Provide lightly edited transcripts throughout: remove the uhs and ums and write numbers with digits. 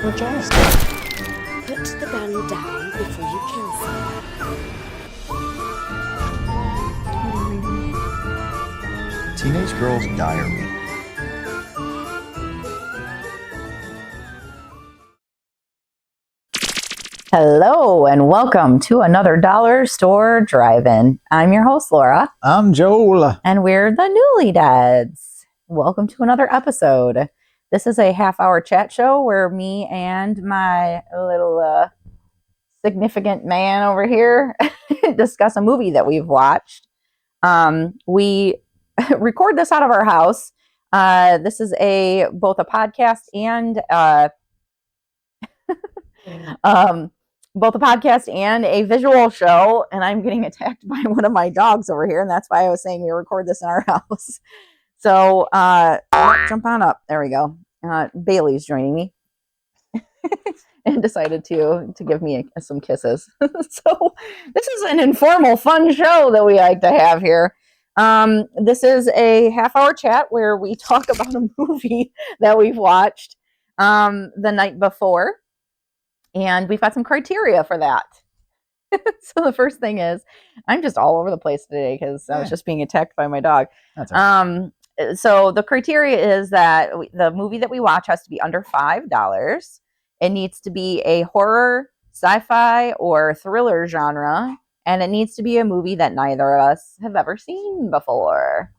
your job. Put the gun down before you kill someone. Teenage Girl's Diary. Hello and welcome to another Dollar Store Drive-In. I'm your host, Laura. I'm Joel. And we're the Newly Dads. Welcome to another episode. This is a half-hour chat show where me and my little significant man over here discuss a movie that we've watched. We record this out of our house. This is both a podcast and both a podcast and a visual show, and I'm getting attacked by one of my dogs over here, and that's why I was saying we record this in our house. So jump on up. There we go. Bailey's joining me and decided to give me some kisses. So this is an informal, fun show that we like to have here. This is a half-hour chat where we talk about a movie that we've watched the night before. And we've got some criteria for that. So the first thing is, I'm just all over the place today because I was just being attacked by my dog. That's right. So the criteria is that the movie that we watch has to be under $5. It needs to be a horror, sci-fi, or thriller genre. And it needs to be a movie that neither of us have ever seen before.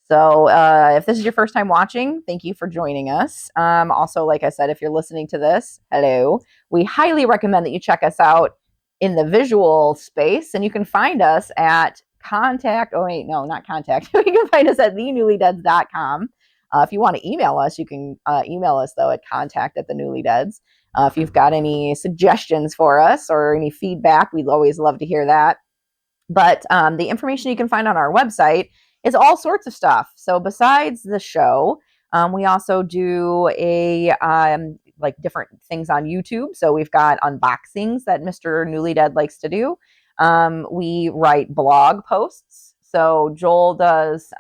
So if this is your first time watching, thank you for joining us. Also, like I said, if you're listening to this, hello. We highly recommend that you check us out in the visual space. And you can find us at You can find us at thenewlydeads.com. If you want to email us, you can email us, though, at contact@thenewlydeads. If you've got any suggestions for us or any feedback, we'd always love to hear that. But the information you can find on our website is all sorts of stuff. So besides the show, we also do like different things on YouTube. So we've got unboxings that Mr. Newly Dead likes to do. We write blog posts. So Joel does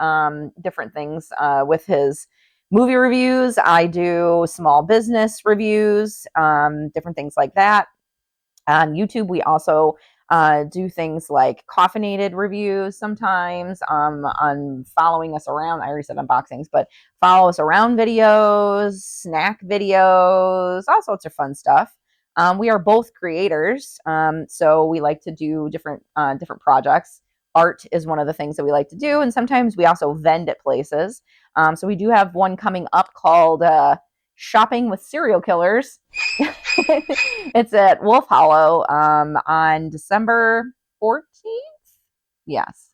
different things with his movie reviews. I do small business reviews, different things like that. On YouTube, we also do things like caffeinated reviews sometimes, on following us around. I already said unboxings, but follow us around videos, snack videos, all sorts of fun stuff. We are both creators, so we like to do different projects. Art is one of the things that we like to do, and sometimes we also vend at places. So we do have one coming up called Shopping with Serial Killers. It's at Wolf Hollow on December 14th. Yes.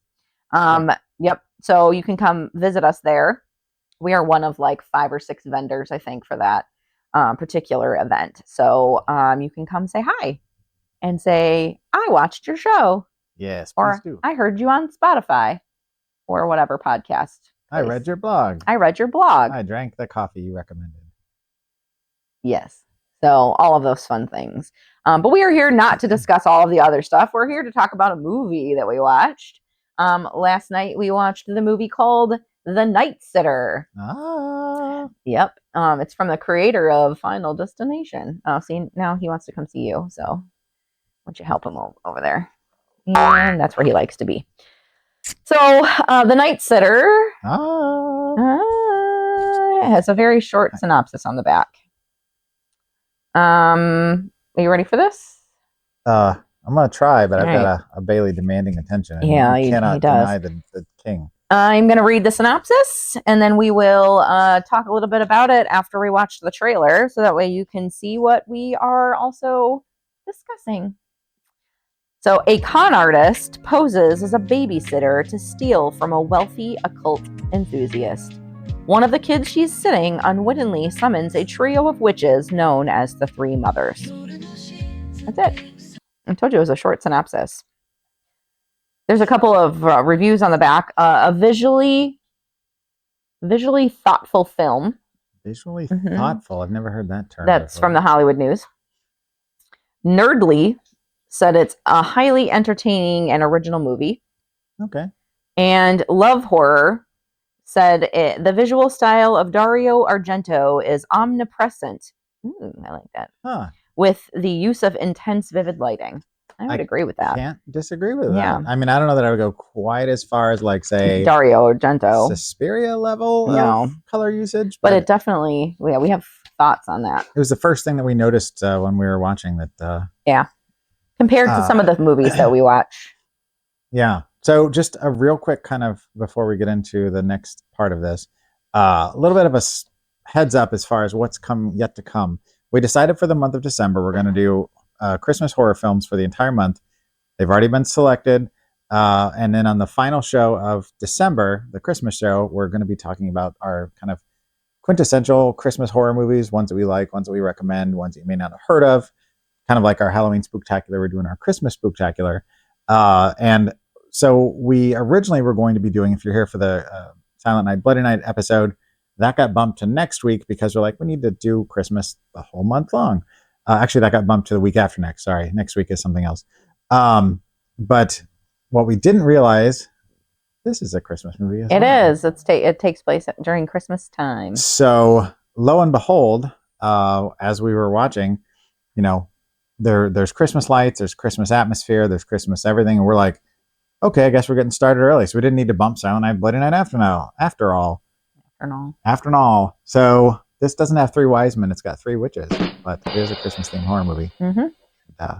Yep. So you can come visit us there. We are one of like 5 or 6 vendors, I think, for that particular event. So you can come say hi and say, I watched your show. Yes, or please do. I heard you on Spotify or whatever podcast. I read your blog. I read your blog. I drank the coffee you recommended. Yes. So all of those fun things. But we are here not to discuss all of the other stuff. We're here to talk about a movie that we watched. Last night we watched the movie called The Night Sitter. Ah. Yep. It's from the creator of Final Destination. See, now he wants to come see you. So why don't you help him over there? And that's where he likes to be. So The Night Sitter has a very short synopsis on the back. Are you ready for this? I'm going to try, but I've got a Bailey demanding attention. Yeah, you cannot he does. deny the king. I'm going to read the synopsis, and then we will talk a little bit about it after we watch the trailer, so that way you can see what we are also discussing. So, a con artist poses as a babysitter to steal from a wealthy occult enthusiast. One of the kids she's sitting unwittingly summons a trio of witches known as the Three Mothers. That's it. I told you it was a short synopsis. There's a couple of reviews on the back. A visually thoughtful film. Visually thoughtful. I've never heard that term. That's from the Hollywood News. Nerdly said it's a highly entertaining and original movie. Okay. And Love Horror said the visual style of Dario Argento is omnipresent I like that. Huh. With the use of intense, vivid lighting. I would agree with that. Can't disagree with Yeah. that. I mean, I don't know that I would go quite as far as like say Dario Argento. Suspiria level No. of color usage, But it definitely, yeah, we have thoughts on that. it was the first thing that we noticed when we were watching that. Compared to some of the movies that we watch. Yeah. So just a real quick kind of before we get into the next part of this, a little bit of a heads up as far as what's yet to come. We decided for the month of December, we're going to do Christmas horror films for the entire month. They've already been selected. And then on the final show of December, the Christmas show, we're going to be talking about our kind of quintessential Christmas horror movies, ones that we like, ones that we recommend, ones that you may not have heard of, kind of like our Halloween Spooktacular. We're doing our Christmas Spooktacular. And so we originally were going to be doing, if you're here for the Silent Night, Bloody Night episode, that got bumped to next week because we're like, we need to do Christmas the whole month long. Actually, that got bumped to the week after next. Sorry, next week is something else. But what we didn't realize, this is a Christmas movie. It is. It takes place during Christmas time. So lo and behold, as we were watching, there's Christmas lights, there's Christmas atmosphere, there's Christmas everything, and we're like, okay, I guess we're getting started early, so we didn't need to bump Silent Night, Bloody Night after all. So this doesn't have 3 wise men; it's got 3 witches, but it is a Christmas themed horror movie. Mm-hmm.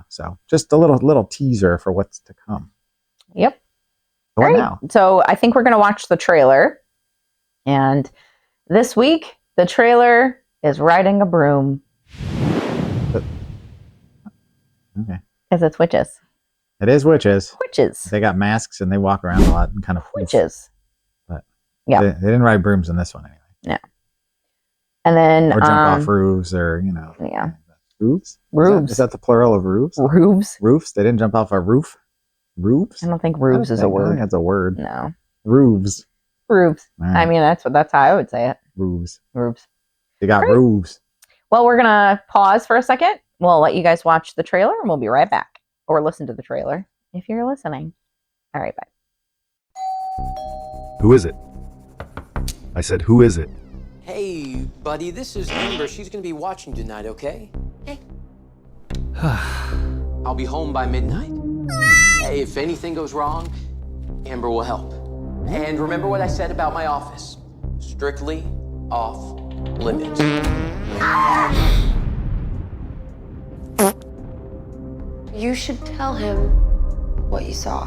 So just a little teaser for what's to come. Yep. What now? So I think we're going to watch the trailer, and this week the trailer is riding a broom. Okay. Because it's witches. It is witches. Witches. They got masks and they walk around a lot and kind of witches. But yeah, they didn't ride brooms in this one anyway. No. And then or jump off roofs or yeah. Roofs? Roofs. Is that the plural of roofs? Roofs. Roofs. They didn't jump off a roof. Roofs. I don't think roofs is a word. I think that's a word. No. Roofs. Roofs. Right. I mean, that's how I would say it. Roofs. Roofs. They got roofs. Well, we're gonna pause for a second. We'll let you guys watch the trailer, and we'll be right back. Or listen to the trailer if you're listening. All right, bye. Who is it? I said, who is it? Hey, buddy, this is Amber. She's gonna be watching tonight, okay? Okay. I'll be home by midnight. Hey, if anything goes wrong, Amber will help. And remember what I said about my office. Strictly off limits. You should tell him what you saw.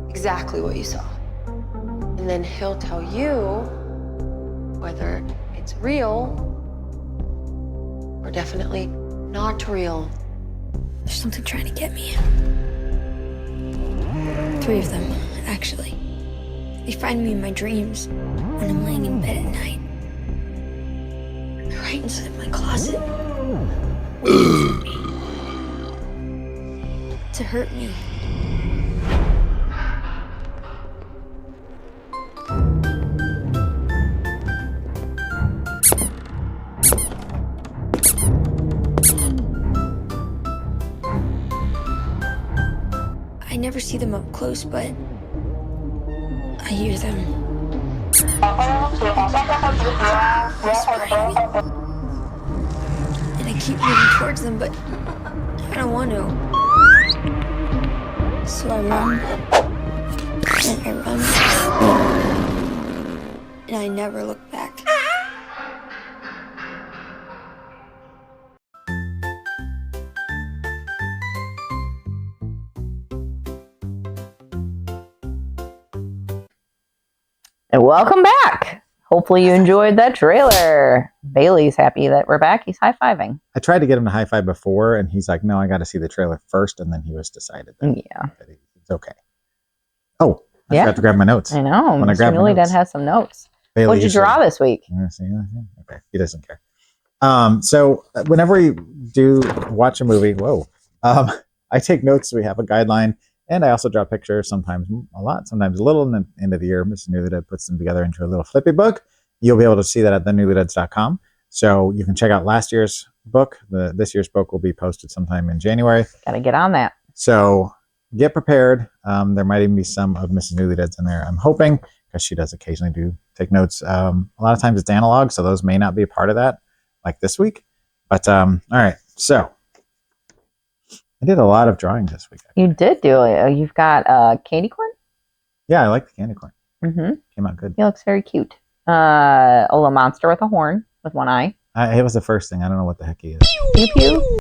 Exactly what you saw. And then he'll tell you whether it's real or definitely not real. There's something trying to get me. 3 of them, actually. They find me in my dreams when I'm laying in bed at night. They're right inside my closet. Waiting for me. To hurt me. I never see them up close, but I hear them. Whispering. And I keep moving towards them, but I don't want to. So I run. And I run. And I never look back. And welcome back. Hopefully you enjoyed that trailer. Bailey's happy that we're back. He's high-fiving. I tried to get him to high five before, and he's like, "No, I got to see the trailer first," and then he was decided that it's okay. Oh, I forgot to grab my notes. I know. Mr. Newlydad has some notes. Bailey, What'd you draw this week? Okay, he doesn't care. So whenever we do watch a movie, I take notes. So we have a guideline, and I also draw pictures. Sometimes a lot, sometimes a little. And then end of the year, Mr. Newlydad puts them together into a little flippy book. You'll be able to see that at thenewlydads.com. So you can check out last year's book. This year's book will be posted sometime in January. Got to get on that. So get prepared. There might even be some of Mrs. Newlydad's in there. I'm hoping, because she does occasionally take notes. A lot of times it's analog, so those may not be a part of that, like this week. But all right. So I did a lot of drawing this week. You did do it. You've got candy corn. Yeah, I like the candy corn. Mm-hmm. Came out good. He looks very cute. A little monster with a horn with one eye. It was the first thing. I don't know what the heck he is. Pew pew.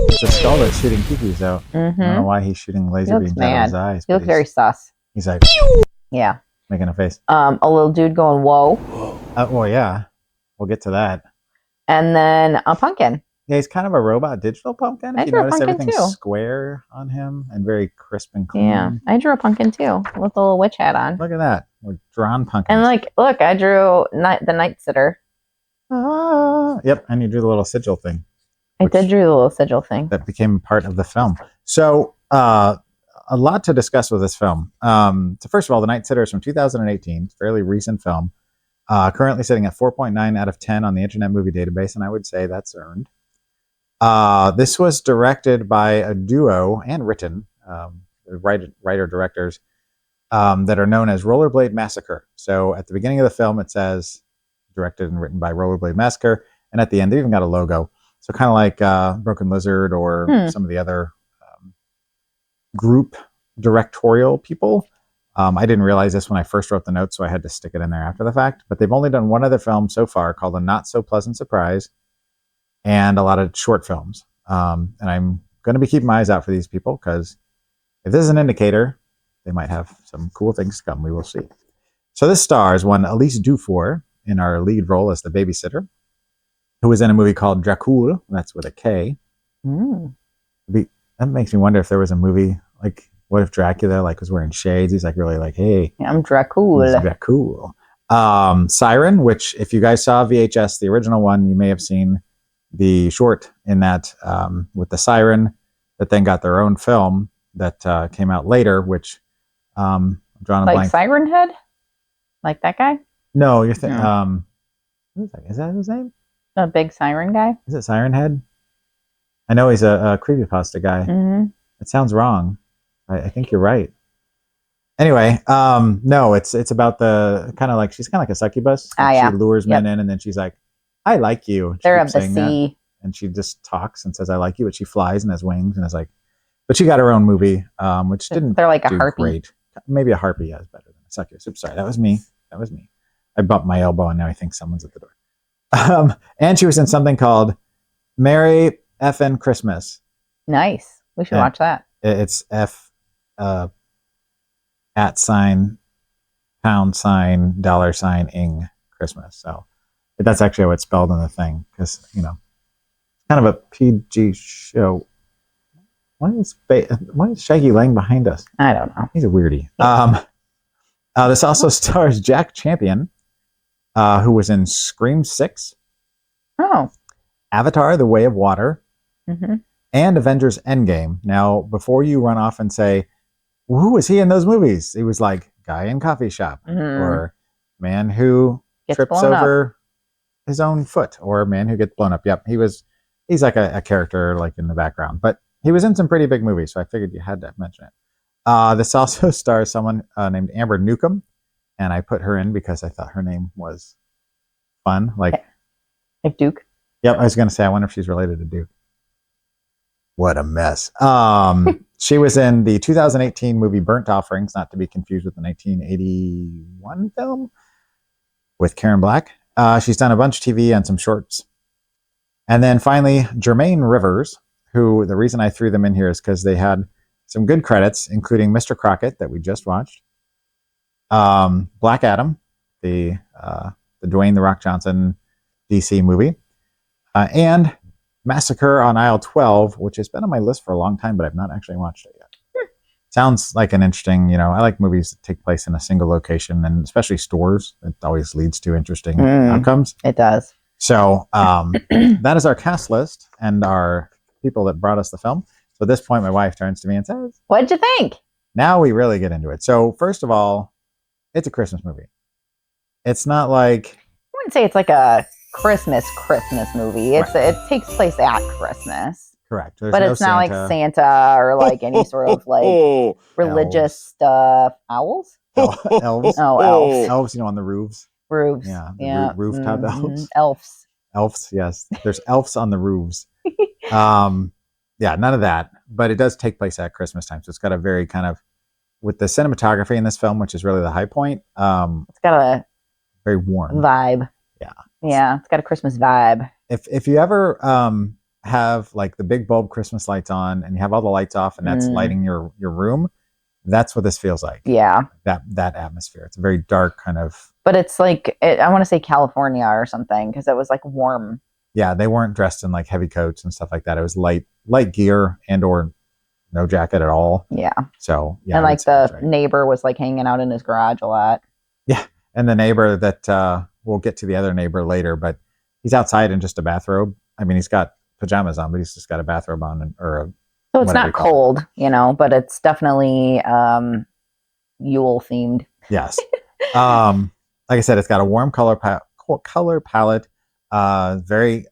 It's a skull that's shooting pew-pews out. I don't know Mm-hmm. why he's shooting laser He looks beams out of mad. his eyes. He but looks very sus. He's like Yeah. making a face. A little dude going whoa, Well, yeah. We'll get to that. and then a pumpkin. Yeah, he's kind of a robot digital pumpkin. I If you drew a notice, pumpkin everything's too. square on him and very crisp and clean. Yeah, I drew a pumpkin too with a little witch hat on. Look at that. We're drawn pumpkins. And like, look, I drew the night sitter. Yep, and you drew the little sigil thing I did drew the little sigil thing. that became part of the film. So, a lot to discuss with this film. So, first of all, The Night Sitter is from 2018, fairly recent film. Currently sitting at 4.9 out of 10 on the Internet Movie Database, and I would say that's earned. This was directed by a duo and written, writer-directors, that are known as Rollerblade Massacre. So at the beginning of the film, it says directed and written by Rollerblade Massacre, and at the end, they even got a logo. So kind of like Broken Lizard or some of the other group directorial people. I didn't realize this when I first wrote the notes, so I had to stick it in there after the fact. But they've only done one other film so far called A Not So Pleasant Surprise, and a lot of short films. And I'm going to be keeping my eyes out for these people because if this is an indicator, they might have some cool things to come. We will see. So this stars one Elise Dufour in our lead role as the babysitter, who was in a movie called Dracul. That's with a K. That makes me wonder if there was a movie like, what if Dracula was wearing shades? He's really hey, I'm Dracul. he's Dracul. Siren, which if you guys saw VHS, the original one, you may have seen the short in that with the siren that then got their own film that came out later, which I'm drawing a Like blank. Siren Head? Like that guy? No, you're thinking. No. Is that his name? The big siren guy? Is it Siren Head? I know he's a creepypasta guy. Mm-hmm. It sounds wrong. I think you're right. Anyway, no, it's about the kind of she's kind of like a succubus. Yeah. She lures men in, and then she's like, "I like you." She They're of keeps the saying that. sea. And she just talks and says, "I like you," but she flies and has wings and is like. But she got her own movie, which didn't. They're like a do harpy. Great. Maybe a harpy is better than a succubus. Oops, sorry, that was me. I bumped my elbow, and now I think someone's at the door. And she was in something called "Merry Effin' Christmas." Nice. We should Yeah. watch that. It's F @ $$ing Christmas. So that's actually how it's spelled in the thing because it's kind of a PG show. Why is Shaggy laying behind us? I don't know. He's a weirdie. This also stars Jack Champion, who was in Scream 6, Oh. Avatar: The Way of Water, Mm-hmm. and Avengers Endgame. Now, before you run off and say, well, who was he in those movies? He was like guy in coffee shop or man who Gets trips blown up. over his own foot or man who gets blown up. Yep. He's like a character in the background, but he was in some pretty big movies. So I figured you had to mention it. This also stars someone named Amber Newcomb. And I put her in because I thought her name was fun. Like Duke. Yep. I was going to say, I wonder if she's related to Duke. What a mess. She was in the 2018 movie Burnt Offerings, not to be confused with the 1981 film with Karen Black. She's done a bunch of TV and some shorts. And then finally, Jermaine Rivers, who the reason I threw them in here is because they had some good credits, including Mr. Crockett that we just watched, Black Adam, the Dwayne "The Rock" Johnson DC movie, and Massacre on Aisle 12, which has been on my list for a long time, but I've not actually watched it yet. Sounds like an interesting, I like movies that take place in a single location, and especially stores. It always leads to interesting outcomes. It does. So that is our cast list and our people that brought us the film. So at this point, my wife turns to me and says, What'd you think? now we really get into it. So first of all, it's a Christmas movie. It's not like... I wouldn't say it's like a Christmas movie. It takes place at Christmas. Correct. There's But no it's not like Santa. Santa or like any sort of like religious stuff. Owls? Elves. Oh, elves. Elves, on the roofs. Roofs. Yeah, the Yeah. rooftop elves. Elves. Elves, yes. There's elves on the roofs. Yeah, none of that. But it does take place at Christmas time. So it's got a very kind of, with the cinematography in this film, which is really the high point, It's got a very warm. vibe. Yeah. Yeah, it's got a Christmas vibe. If you ever have like the big bulb Christmas lights on and you have all the lights off and that's lighting your room, that's what this feels like. Yeah. That atmosphere. It's a very dark kind of. But it's like, I want to say California or something, because it was like warm. Yeah, they weren't dressed in like heavy coats and stuff like that. It was light gear and or no jacket at all. Yeah. So yeah. And like the neighbor was like hanging out in his garage a lot. Yeah. And the neighbor that we'll get to the other neighbor later, but he's outside in just a bathrobe. I mean, he's got pajamas on, but he's just got a bathrobe on so it's not cold, you know, but it's definitely Yule themed. Yes. Like I said, it's got a warm color palette. The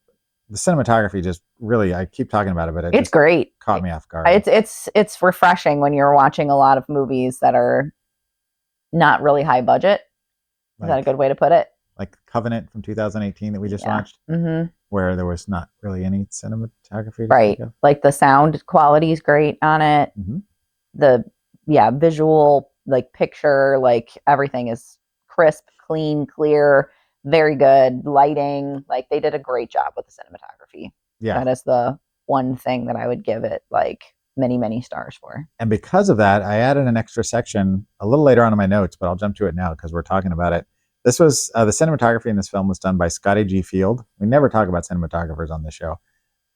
cinematography just really, I keep talking about it, but it's great. Caught me off guard. It's refreshing when you're watching a lot of movies that are not really high budget. Is that a good way to put it? Like Covenant from 2018 that we just watched, where there was not really any cinematography. Right. Like the sound quality is great on it. The visual, like picture, like everything is crisp, clean, clear, very good lighting. Like they did a great job with the cinematography. Yeah. That is the one thing that I would give it like many, many stars for. And because of that, I added an extra section a little later on in my notes, but I'll jump to it now because we're talking about it. This was the cinematography in this film was done by Scotty G. Field. We never talk about cinematographers on this show.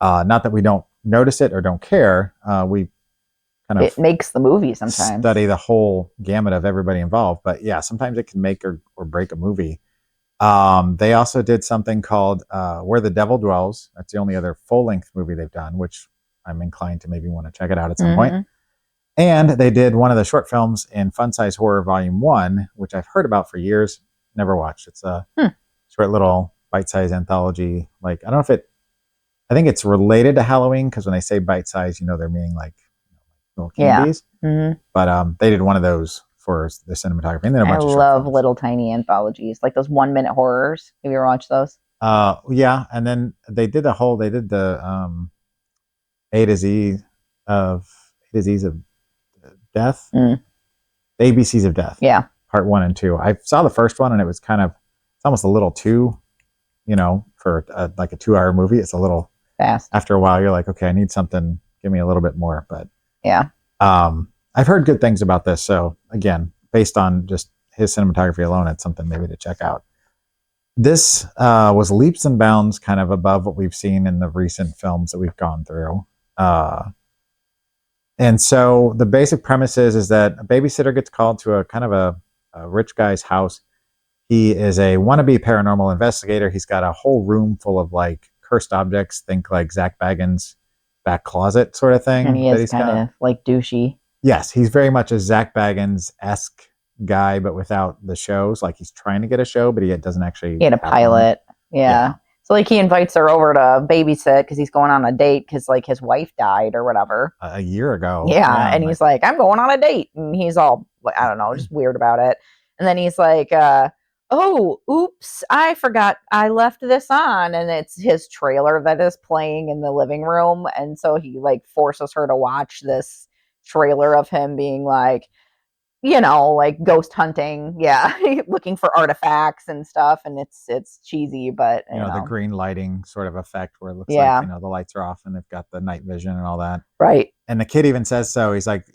Not that we don't notice it or don't care. We kind of it makes the movie sometimes. Study the whole gamut of everybody involved. But yeah, sometimes it can make or break a movie. They also did something called Where the Devil Dwells. That's the only other full-length movie they've done, which I'm inclined to maybe want to check it out at some point. And they did one of the short films in Fun Size Horror Volume 1, which I've heard about for years, never watched. It's a short little bite-sized anthology. Like, I don't know if I think it's related to Halloween, because when they say bite-sized, they're meaning like little candies. But they did one of those for the cinematography. And then I love little tiny anthologies, like those 1 minute horrors. Have you ever watched those? Yeah. And then they did the A to Z's of Death. The ABCs of Death. Yeah. Part 1 and 2. I saw the first one and it was it's almost a little too, for like a 2-hour movie. It's a little fast. After a while, you're like, okay, I need something. Give me a little bit more. But yeah. I've heard good things about this. So again, based on just his cinematography alone, it's something maybe to check out. This was leaps and bounds kind of above what we've seen in the recent films that we've gone through. And so the basic premise is that a babysitter gets called to a kind of a rich guy's house. He is a wannabe paranormal investigator. He's got a whole room full of like cursed objects. Think like Zach Bagans' back closet sort of thing. And he is kind of like douchey. Yes, he's very much a Zach Bagans-esque guy, but without the shows. Like he's trying to get a show, but he doesn't actually. He had a pilot. Yeah. So like he invites her over to babysit because he's going on a date because like his wife died or whatever. A year ago. Yeah. And he's like, I'm going on a date. And he's all, I don't know, just weird about it. And then he's like, oh, oops, I forgot I left this on. And it's his trailer that is playing in the living room. And so he like forces her to watch this trailer of him being like, like ghost hunting, looking for artifacts and stuff, and it's cheesy, but the green lighting sort of effect where it looks like the lights are off and they've got the night vision and all that, right? And the kid even says so. He's like,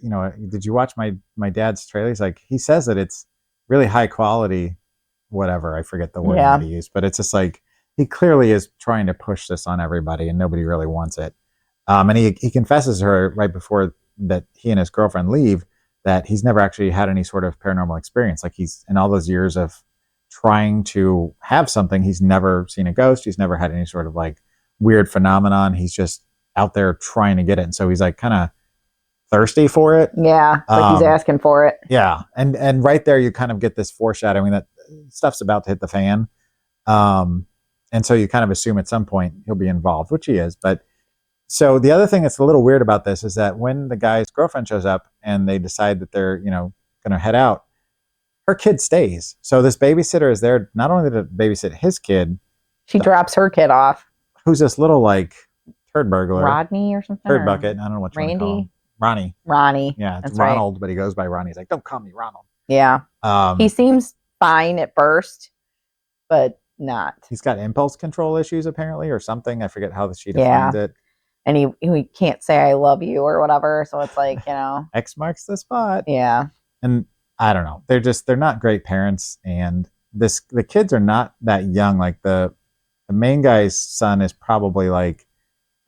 did you watch my dad's trailer? He's like, he says that it's really high quality, whatever, I forget the word that he used, but it's just like he clearly is trying to push this on everybody and nobody really wants it. And he confesses to her right before that he and his girlfriend leave that he's never actually had any sort of paranormal experience. Like he's in all those years of trying to have something, he's never seen a ghost. He's never had any sort of like weird phenomenon. He's just out there trying to get it. And so he's like kind of thirsty for it. Yeah. Like he's asking for it. Yeah. And right there, you kind of get this foreshadowing that stuff's about to hit the fan. And so you kind of assume at some point he'll be involved, which he is. But so the other thing that's a little weird about this is that when the guy's girlfriend shows up and they decide that they're, going to head out, her kid stays. So this babysitter is there not only to babysit his kid, She drops her kid off. Who's this little like turd burglar? Rodney or something? Turd or bucket. I don't know what you want to call Randy? him. Ronnie. Ronnie. Yeah, it's That's right. Ronald, but he goes by Ronnie. He's like, don't call me Ronald. Yeah. He He, seems fine at first, but not. he's got impulse control issues apparently, or something. I forget how she Yeah. defines it. And he can't say I love you or whatever. So it's like, X marks the spot. yeah. And I don't know. They're not great parents, and the kids are not that young. Like the main guy's son is probably like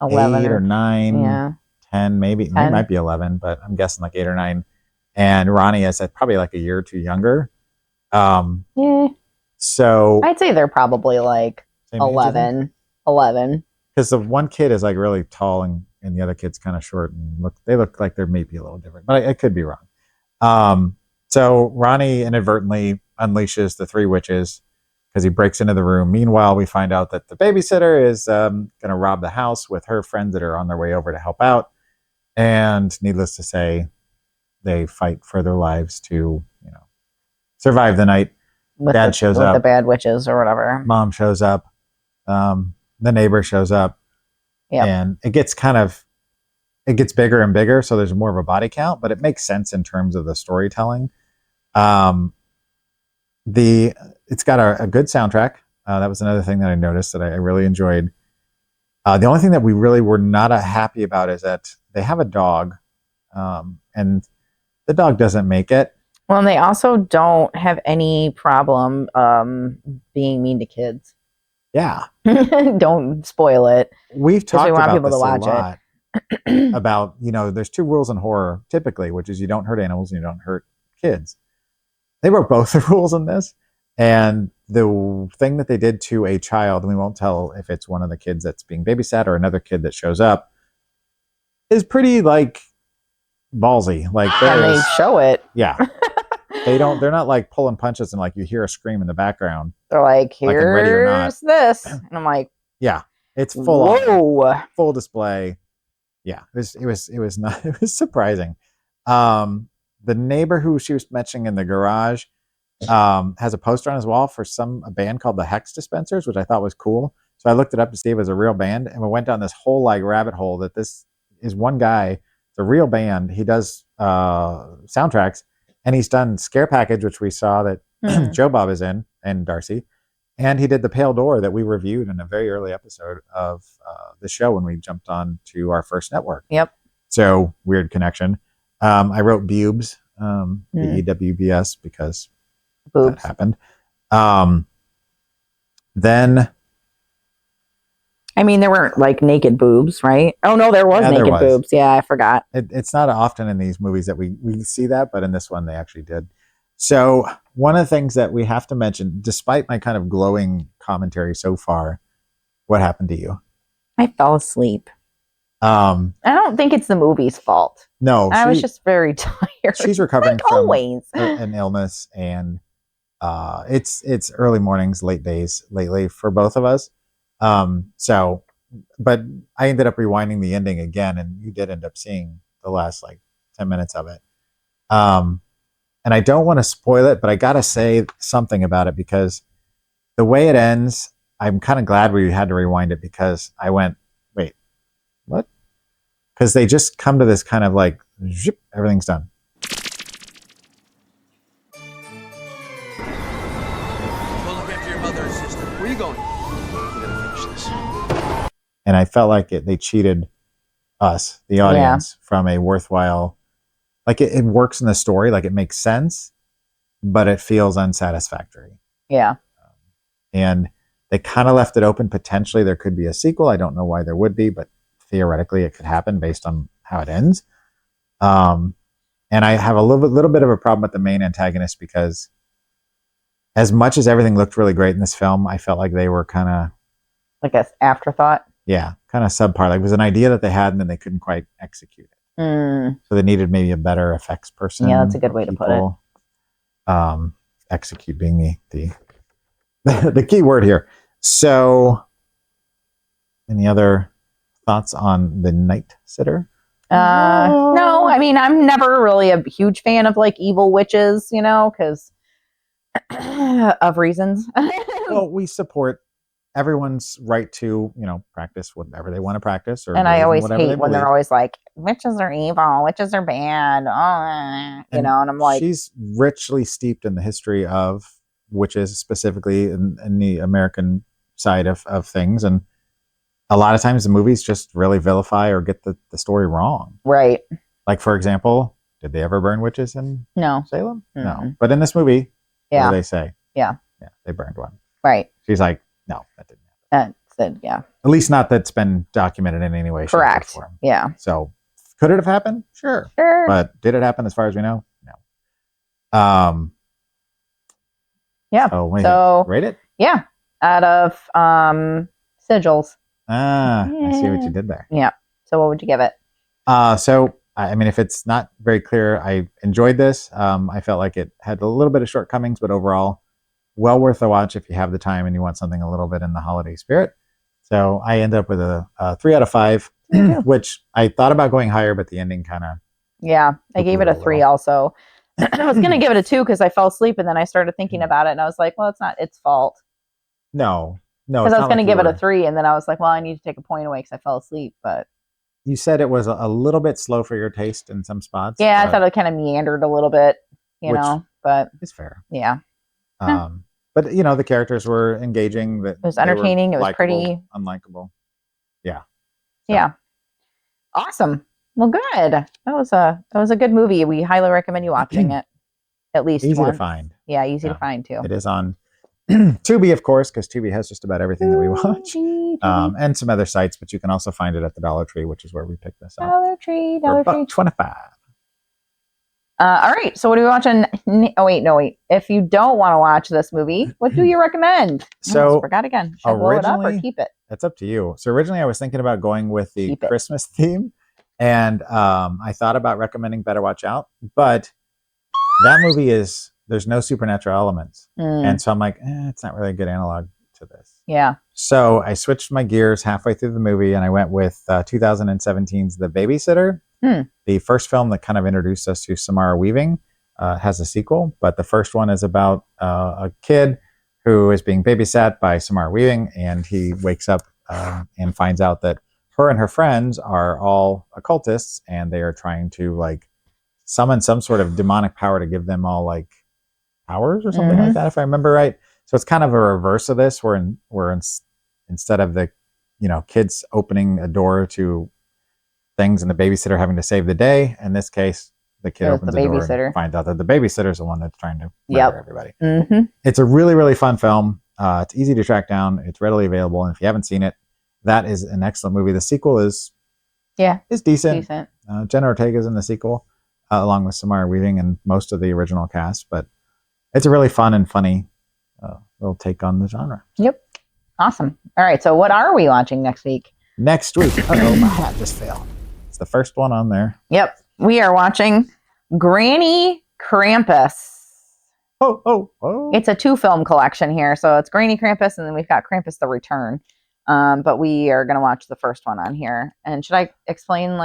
11 8 or 9, yeah. 10, maybe. He 10. might be 11, but I'm guessing like 8 or 9. And Ronnie is probably like a year or two younger. Yeah. So I'd say they're probably like 11. 11. Because the one kid is like really tall and the other kid's kind of short and they look like they're maybe a little different, but I could be wrong. So Ronnie inadvertently unleashes the 3 witches because he breaks into the room. Meanwhile, we find out that the babysitter is going to rob the house with her friends that are on their way over to help out. And needless to say, they fight for their lives to, survive the night. Dad shows with up. the bad witches or whatever. Mom shows up. The neighbor shows up. Yep. And it gets bigger and bigger. So there's more of a body count, but it makes sense in terms of the storytelling. It's got a good soundtrack. That was another thing that I noticed that I really enjoyed. The only thing that we really were not happy about is that they have a dog, and the dog doesn't make it. Well, and they also don't have any problem being mean to kids. Yeah, Don't spoil it. we've talked we want about people this to watch a lot. About there's 2 rules in horror typically, which is you don't hurt animals and you don't hurt kids. They wrote both the rules in this, and the thing that they did to a child, and we won't tell if it's one of the kids that's being babysat or another kid that shows up, is pretty like ballsy. Like And they show it. yeah, they're not like pulling punches and like you hear a scream in the background. They're like, Like in Ready or Not. here's this. And I'm like, Yeah, it's full on. whoa. Full display. Yeah, it was not, it was surprising. The neighbor who she was mentioning in the garage has a poster on his wall for a band called the Hex Dispensers, which I thought was cool. So I looked it up to see if it was a real band, and we went down this whole like rabbit hole that this is one guy. It's a real band. He does soundtracks, and he's done Scare Package, which we saw that Joe Bob is in, and Darcy. And he did The Pale Door that we reviewed in a very early episode of the show when we jumped on to our first network. Yep. So weird connection. I wrote Bubes, BEWBS, because Boobs. that happened. Then I mean, there weren't like naked boobs, right? Oh no, there was Yeah, there naked was. boobs. Yeah, I forgot. it's not often in these movies that we see that, but in this one they actually did. So one of the things that we have to mention, despite my kind of glowing commentary so far, what happened to you? I fell asleep. I don't think it's the movie's fault. No, I was just very tired. she's recovering like from always. an illness, and it's early mornings, late days lately for both of us. But I ended up rewinding the ending again, and you did end up seeing the last like 10 minutes of it. And I don't want to spoil it, but I gotta say something about it because the way it ends, I'm kind of glad we had to rewind it because I went, wait, what? Because they just come to this kind of like, zip, everything's done. Go look after your mother and sister. Where are you going? I'm gonna finish this. And I felt like they cheated us, the audience, from a worthwhile, like it works in the story, like it makes sense, but it feels unsatisfactory. Yeah. And they kind of left it open. Potentially there could be a sequel. I don't know why there would be, but theoretically it could happen based on how it ends. And I have a little bit of a problem with the main antagonist because as much as everything looked really great in this film, I felt like they were kind of, Like an afterthought. kind of subpar. Like it was an idea that they had and then they couldn't quite execute it. So they needed maybe a better effects person. Yeah, that's a good way to put it. Execute being the key word here. So any other thoughts on The Night Sitter? No, I mean, I'm never really a huge fan of like evil witches, because of reasons. Well, we support everyone's right to, practice whatever they want to practice, or And I believe in always whatever they hate when they're believe. always like, witches are evil, witches are bad. Oh, and I'm like, she's richly steeped in the history of witches, specifically in the American side of things. And a lot of times the movies just really vilify or get the story wrong. right. Like, for example, did they ever burn witches in No. Salem? No. Mm-mm. But in this movie, what Yeah. do they say? Yeah. Yeah, they burned one. Right. She's like, no, that didn't happen. Said, yeah. At least not that's been documented in any way, shape, or Correct. form. Yeah. So could it have happened? Sure. Sure. But did it happen as far as we know? No. Yeah. So, what do you So think? Rate it? yeah. Out of sigils. I see what Yeah. you did there. Yeah. So what would you give it? So I mean, if it's not very clear, I enjoyed this. I felt like it had a little bit of shortcomings, but overall, well worth a watch if you have the time and you want something a little bit in the holiday spirit. So I end up with a 3 out of 5, which I thought about going higher, but the ending kind of. Yeah. I gave it a 3 also. I was going to give it a 2 because I fell asleep and then I started thinking about it and I was like, well, it's not its fault. No. Because I was going to give it a 3 and then I was like, well, I need to take a point away because I fell asleep. But You said it was a little bit slow for your taste in some spots. yeah, I but thought it kind of meandered a little bit, Which- but it's fair. yeah. But the characters were engaging. That It was they were entertaining. It was likable, pretty. unlikable. Yeah. Awesome. Well, good. That was a good movie. We highly recommend you watching it. At least Easy to once. find. Yeah, easy to Yeah. find too. It is on Tubi, of course, because Tubi has just about everything that we watch, and some other sites. But you can also find it at the Dollar Tree, which is where we picked this up. Dollar Tree, For Dollar Tree. $1.25. All right. So what are we watching? Oh wait, no wait. If you don't want to watch this movie, what do you recommend? I So, almost forgot again. Should I blow it up or originally- keep it? It's up to you. So originally, I was thinking about going with the Keep it. Christmas theme, and I thought about recommending Better Watch Out, but that movie there's no supernatural elements, Mm, and so I'm like, it's not really a good analog to this. yeah. So I switched my gears halfway through the movie, and I went with 2017's The Babysitter, the first film that kind of introduced us to Samara Weaving. Has a sequel, but the first one is about a kid who is being babysat by Samara Weaving, and he wakes up and finds out that her and her friends are all occultists, and they are trying to summon some sort of demonic power to give them all powers or something like that, if I remember right. So it's kind of a reverse of this, where instead of the kids opening a door to things and the babysitter having to save the day, in this case the kid There's opens the the door babysitter. and finds out that the babysitter is the one that's trying to Yep. murder everybody. Mm-hmm. It's a really, really fun film. It's easy to track down. It's readily available, and if you haven't seen it, that is an excellent movie. The sequel is decent. Decent. Jenna Ortega's in the sequel, along with Samara Weaving and most of the original cast. But it's a really fun and funny little take on the genre. Yep. Awesome. All right. So what are we watching next week? Next week, oh, my hat just fell. It's the first one on there. Yep. We are watching Granny Krampus. Oh. It's a 2-film collection here. So it's Granny Krampus and then we've got Krampus the Return. But we are going to watch the first one on here. And should I explain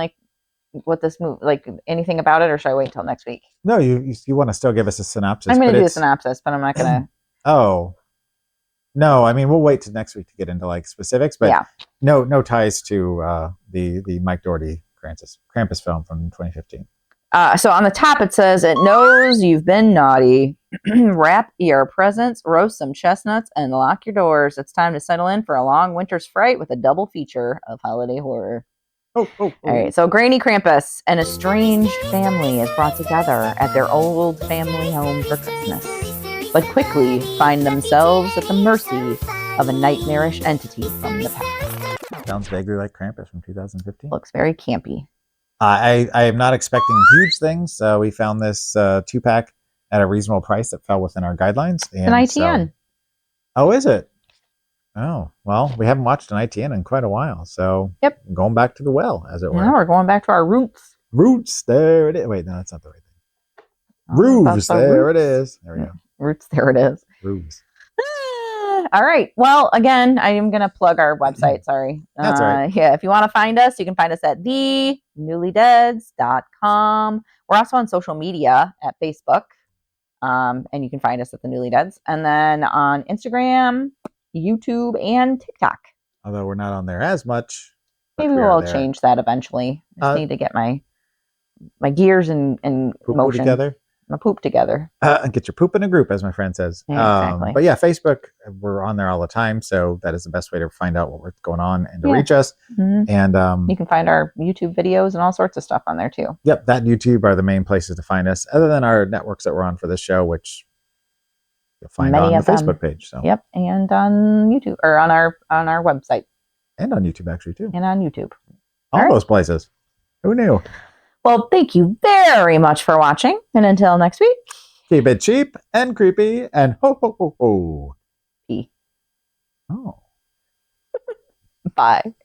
what this movie, anything about it, or should I wait till next week? No, you want to still give us a synopsis. I'm going but to do a it's- synopsis, but I'm not going to. Oh. No, I mean, we'll wait till next week to get into specifics, but Yeah. no ties to the Mike Doherty Krampus film from 2015. So on the top it says, "It knows you've been naughty. Wrap your presents, roast some chestnuts, and lock your doors. It's time to settle in for a long winter's fright with a double feature of holiday horror." Oh. All right. So Granny Krampus, an estranged family, is brought together at their old family home for Christmas, but quickly find themselves at the mercy of a nightmarish entity from the past. Sounds vaguely like Krampus from 2015. Looks very campy. I am not expecting huge things. We found this 2-pack at a reasonable price that fell within our guidelines. An ITN. Oh, is it? Oh, well, we haven't watched an ITN in quite a while. So Yep. going back to the well, as it were. Now we're going back to our roots. Roots, there it is. Wait, no, that's not the right thing. Oh, that's Roofs, the there it roots. is. There we go. Roots, there it is. Roofs. All right. Well, again, I am going to plug our website. Sorry. That's all right. Yeah. If you want to find us, you can find us at thenewlydeads.com. We're also on social media at Facebook. And you can find us at the Newly Deads. And then on Instagram, YouTube, and TikTok. Although we're not on there as much. but Maybe we are we'll there. change that eventually. Just need to get my gears in Poo-poo motion. together. My poop together. Get your poop in a group, as my friend says. Yeah, exactly. But yeah, Facebook, we're on there all the time. So that is the best way to find out what's going on and to Yeah. reach us. Mhm. And You can find our YouTube videos and all sorts of stuff on there too. yep, that and YouTube are the main places to find us, other than our networks that we're on for this show, which you'll find Many on the of them. Facebook page. So Yep, and on YouTube or on our website and on YouTube actually too. and on YouTube. All All right. those places. Who knew? Well, thank you very much for watching, and until next week. Keep it cheap and creepy and ho ho ho ho. P. Oh. Bye.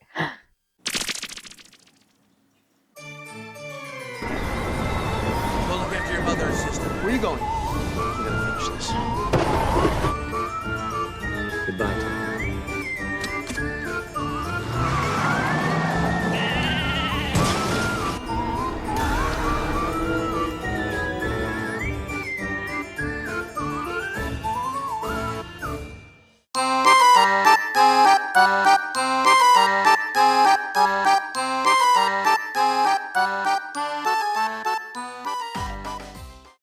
Go look after your mother and sister. Where are you going? I'm gonna finish this.